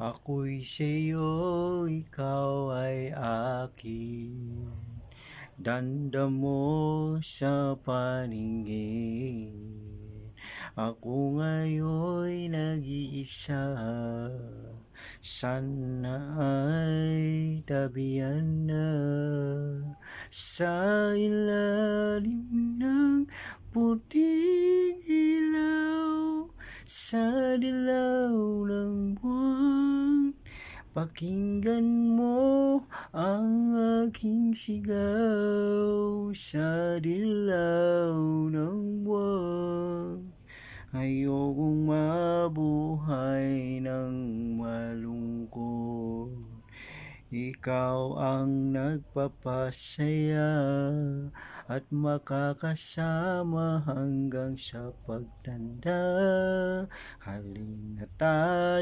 Ako'y sa'yo, ikaw ay akin. Damdam mo sa paningin. Ako ngayon'y nag-iisa. Sana ay tabihan na sa ilalim ng puting ilaw, sa dilaw ng buwan. Pakinggan mo ang aking sigaw sa dilaw ng buwan. Ayokong mabuhay ng malungkot. Ikaw ang nagpapasaya at makakasama hanggang sa pagtanda. Halina tayo